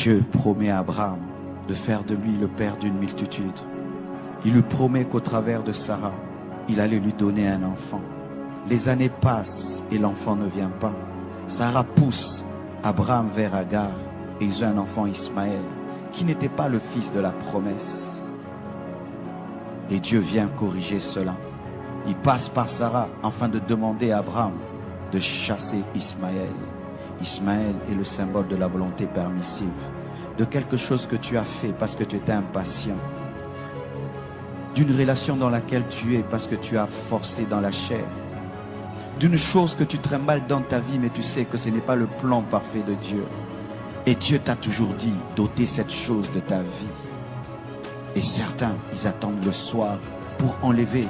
Dieu promet à Abraham de faire de lui le père d'une multitude. Il lui promet qu'au travers de Sarah, il allait lui donner un enfant. Les années passent et l'enfant ne vient pas. Sarah pousse Abraham vers Agar et ils ont un enfant, Ismaël, qui n'était pas le fils de la promesse. Et Dieu vient corriger cela. Il passe par Sarah afin de demander à Abraham de chasser Ismaël. Ismaël est le symbole de la volonté permissive, de quelque chose que tu as fait parce que tu étais impatient, d'une relation dans laquelle tu es parce que tu as forcé dans la chair, d'une chose que tu trimbales dans ta vie mais tu sais que ce n'est pas le plan parfait de Dieu. Et Dieu t'a toujours dit d'ôter cette chose de ta vie. Et certains, ils attendent le soir pour enlever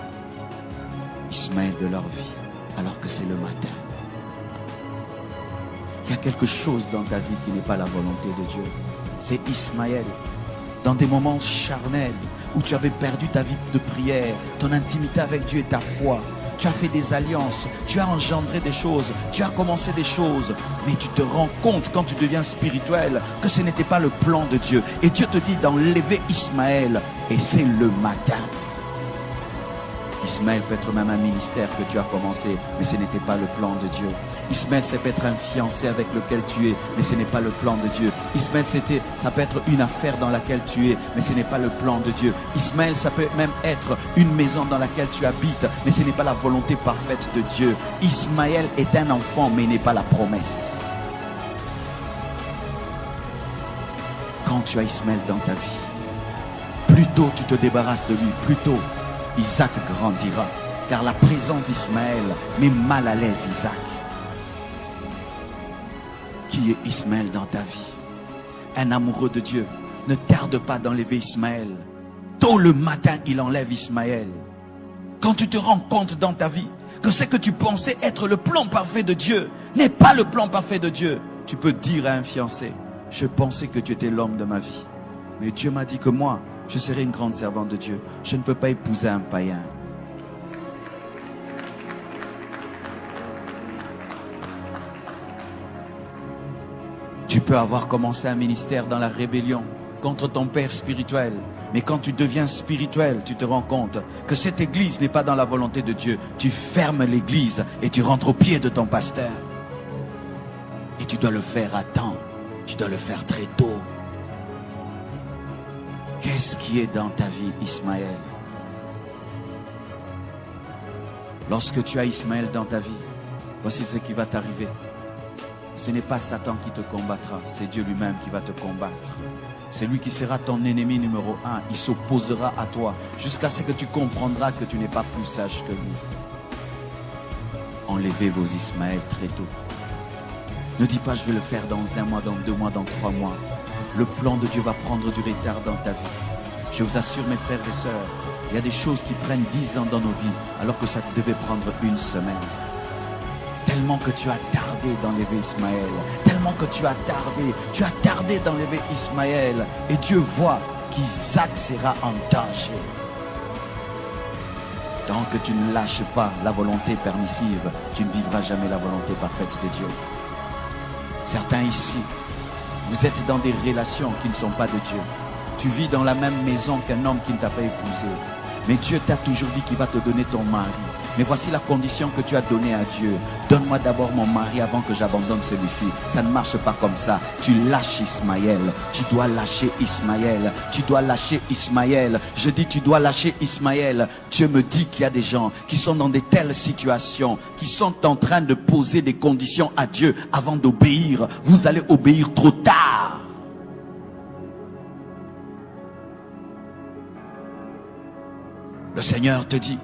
Ismaël de leur vie, alors que c'est le matin. Il y a quelque chose dans ta vie qui n'est pas la volonté de Dieu. C'est Ismaël. Dans des moments charnels où tu avais perdu ta vie de prière, ton intimité avec Dieu et ta foi. Tu as fait des alliances, tu as engendré des choses, tu as commencé des choses, mais tu te rends compte quand tu deviens spirituel que ce n'était pas le plan de Dieu. Et Dieu te dit d'enlever Ismaël, et c'est le matin. Ismaël peut être même un ministère que tu as commencé, mais ce n'était pas le plan de Dieu. Ismaël, ça peut être un fiancé avec lequel tu es, mais ce n'est pas le plan de Dieu. Ismaël, ça peut être une affaire dans laquelle tu es, mais ce n'est pas le plan de Dieu. Ismaël, ça peut même être une maison dans laquelle tu habites, mais ce n'est pas la volonté parfaite de Dieu. Ismaël est un enfant, mais il n'est pas la promesse. Quand tu as Ismaël dans ta vie, plus tôt tu te débarrasses de lui, plus tôt Isaac grandira, car la présence d'Ismaël met mal à l'aise Isaac. Qui est Ismaël dans ta vie? Un amoureux de Dieu ne tarde pas d'enlever Ismaël. Tôt le matin, il enlève Ismaël. Quand tu te rends compte dans ta vie que ce que tu pensais être le plan parfait de Dieu n'est pas le plan parfait de Dieu, tu peux dire à un fiancé: je pensais que tu étais l'homme de ma vie, mais Dieu m'a dit que moi, je serai une grande servante de Dieu. Je ne peux pas épouser un païen. Tu peux avoir commencé un ministère dans la rébellion contre ton père spirituel. Mais quand tu deviens spirituel, tu te rends compte que cette église n'est pas dans la volonté de Dieu. Tu fermes l'église et tu rentres au pied de ton pasteur. Et tu dois le faire à temps. Tu dois le faire très tôt. Qu'est-ce qui est dans ta vie, Ismaël? Lorsque tu as Ismaël dans ta vie, voici ce qui va t'arriver. Ce n'est pas Satan qui te combattra, c'est Dieu lui-même qui va te combattre. C'est lui qui sera ton ennemi numéro 1. Il s'opposera à toi jusqu'à ce que tu comprendras que tu n'es pas plus sage que lui. Enlevez vos Ismaël très tôt. Ne dis pas: je vais le faire dans 1 mois, dans 2 mois, dans 3 mois. Le plan de Dieu va prendre du retard dans ta vie. Je vous assure, mes frères et sœurs, il y a des choses qui prennent 10 ans dans nos vies, alors que ça devait prendre 1 semaine. Tellement que tu as tardé d'enlever Ismaël, tellement que tu as tardé d'enlever Ismaël, et Dieu voit qu'Isaac sera en danger. Tant que tu ne lâches pas la volonté permissive, tu ne vivras jamais la volonté parfaite de Dieu. Certains ici, vous êtes dans des relations qui ne sont pas de Dieu. Tu vis dans la même maison qu'un homme qui ne t'a pas épousé. Mais Dieu t'a toujours dit qu'il va te donner ton mari. Mais voici la condition que tu as donnée à Dieu. Donne-moi d'abord mon mari avant que j'abandonne celui-ci. Ça ne marche pas comme ça. Tu lâches Ismaël. Tu dois lâcher Ismaël. Tu dois lâcher Ismaël. Je dis tu dois lâcher Ismaël. Dieu me dit qu'il y a des gens qui sont dans de telles situations, qui sont en train de poser des conditions à Dieu avant d'obéir. Vous allez obéir trop tard. Le Seigneur te dit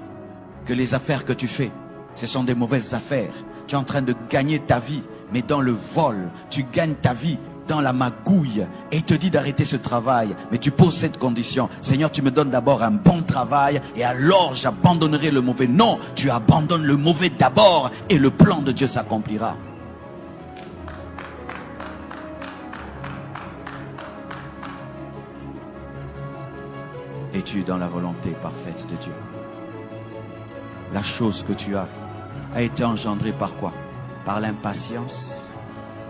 que les affaires que tu fais, ce sont des mauvaises affaires. Tu es en train de gagner ta vie, mais dans le vol. Tu gagnes ta vie dans la magouille. Et il te dit d'arrêter ce travail. Mais tu poses cette condition: Seigneur, tu me donnes d'abord un bon travail, et alors j'abandonnerai le mauvais. Non, tu abandonnes le mauvais d'abord, et le plan de Dieu s'accomplira. Es-tu dans la volonté parfaite de Dieu? La chose que tu as a été engendrée par quoi? Par l'impatience?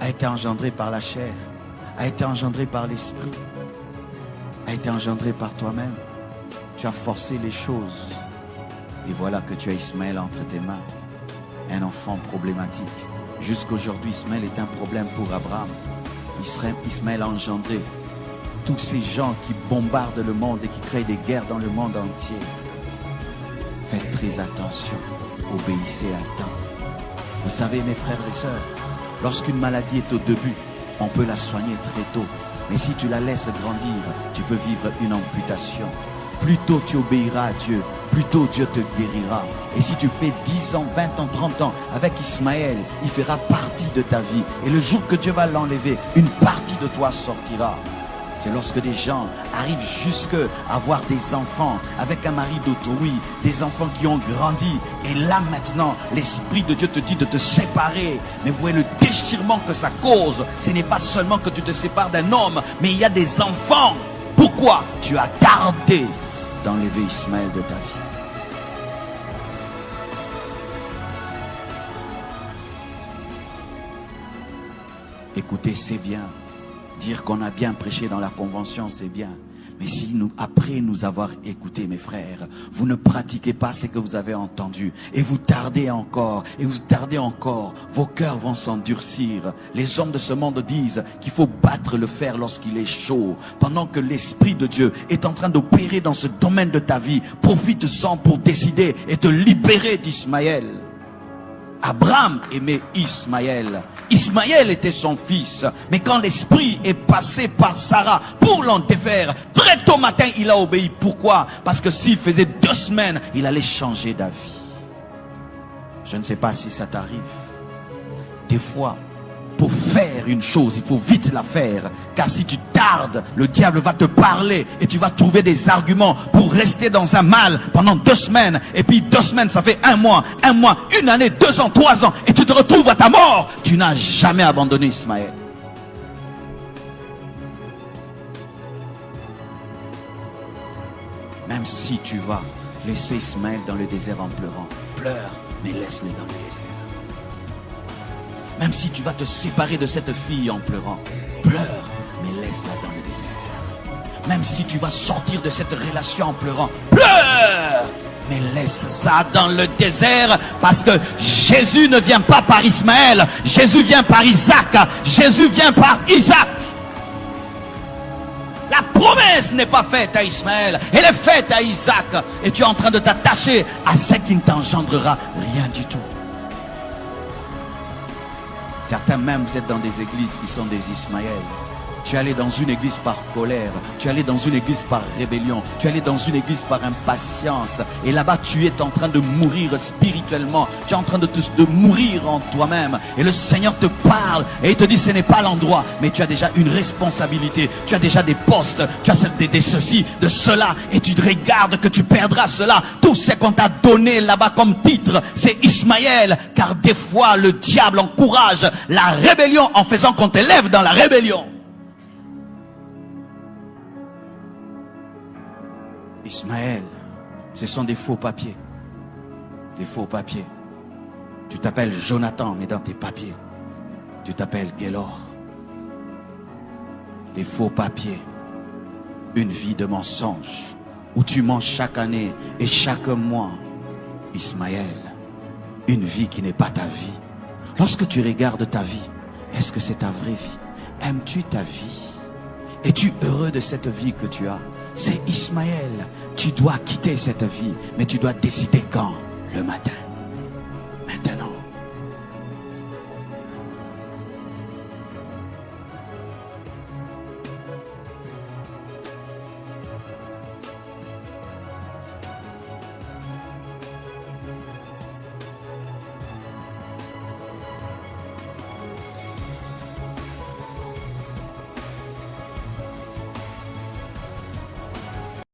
A été engendrée par la chair? a été engendré par l'esprit, a été engendré par toi-même. Tu as forcé les choses. Et voilà que tu as Ismaël entre tes mains. Un enfant problématique. Jusqu'aujourd'hui, Ismaël est un problème pour Abraham. Ismaël a engendré tous ces gens qui bombardent le monde et qui créent des guerres dans le monde entier. Faites très attention. Obéissez à temps. Vous savez, mes frères et sœurs, lorsqu'une maladie est au début, on peut la soigner très tôt. Mais si tu la laisses grandir, tu peux vivre une amputation. Plus tôt tu obéiras à Dieu, plus tôt Dieu te guérira. Et si tu fais 10 ans, 20 ans, 30 ans avec Ismaël, il fera partie de ta vie. Et le jour que Dieu va l'enlever, une partie de toi sortira. C'est lorsque des gens arrivent jusqu'à avoir des enfants avec un mari d'autrui, des enfants qui ont grandi. Et là maintenant, l'Esprit de Dieu te dit de te séparer. Mais vous voyez le déchirement que ça cause. Ce n'est pas seulement que tu te sépares d'un homme, mais il y a des enfants. Pourquoi? Tu as gardé d'enlever Ismaël de ta vie. Écoutez, c'est bien. Dire qu'on a bien prêché dans la convention, c'est bien. Mais si nous, après nous avoir écoutés, mes frères, vous ne pratiquez pas ce que vous avez entendu, et vous tardez encore, vos cœurs vont s'endurcir. Les hommes de ce monde disent qu'il faut battre le fer lorsqu'il est chaud. Pendant que l'Esprit de Dieu est en train d'opérer dans ce domaine de ta vie, profite-en pour décider et te libérer d'Ismaël. Abraham aimait Ismaël. Ismaël était son fils. Mais quand l'esprit est passé par Sarah pour l'en défaire, très tôt matin, il a obéi. Pourquoi? Parce que s'il faisait 2 semaines, il allait changer d'avis. Je ne sais pas si ça t'arrive. Des fois, pour faire une chose, il faut vite la faire. Car si tu tardes, le diable va te parler et tu vas trouver des arguments pour rester dans un mal pendant 2 semaines. Et puis 2 semaines, ça fait 1 mois, 1 année, 2 ans, 3 ans. Et tu te retrouves à ta mort. Tu n'as jamais abandonné Ismaël. Même si tu vas laisser Ismaël dans le désert en pleurant, pleure, mais laisse-le dans le désert. Même si tu vas te séparer de cette fille en pleurant, pleure, mais laisse-la dans le désert. Même si tu vas sortir de cette relation en pleurant, pleure, mais laisse ça dans le désert. Parce que Jésus ne vient pas par Ismaël, Jésus vient par Isaac, Jésus vient par Isaac. La promesse n'est pas faite à Ismaël, elle est faite à Isaac. Et tu es en train de t'attacher à ce qui ne t'engendrera rien du tout. Certains même, vous êtes dans des églises qui sont des Ismaël. Tu es allé dans une église par colère, tu es allé dans une église par rébellion, tu es allé dans une église par impatience. Et là-bas, tu es en train de mourir spirituellement, tu es en train de mourir en toi-même. Et le Seigneur te parle et il te dit, ce n'est pas l'endroit, mais tu as déjà une responsabilité, tu as déjà des postes, tu as des ceci, de cela, et tu te regardes que tu perdras cela. Tout ce qu'on t'a donné là-bas comme titre, c'est Ismaël. Car des fois, le diable encourage la rébellion en faisant qu'on t'élève dans la rébellion. Ismaël, ce sont des faux papiers. Des faux papiers. Tu t'appelles Jonathan, mais dans tes papiers, tu t'appelles Gélor. Des faux papiers. Une vie de mensonge, où tu mens chaque année et chaque mois. Ismaël, une vie qui n'est pas ta vie. Lorsque tu regardes ta vie, est-ce que c'est ta vraie vie? Aimes-tu ta vie? Es-tu heureux de cette vie que tu as? C'est Ismaël. Tu dois quitter cette vie, mais tu dois décider quand? Le matin. Maintenant.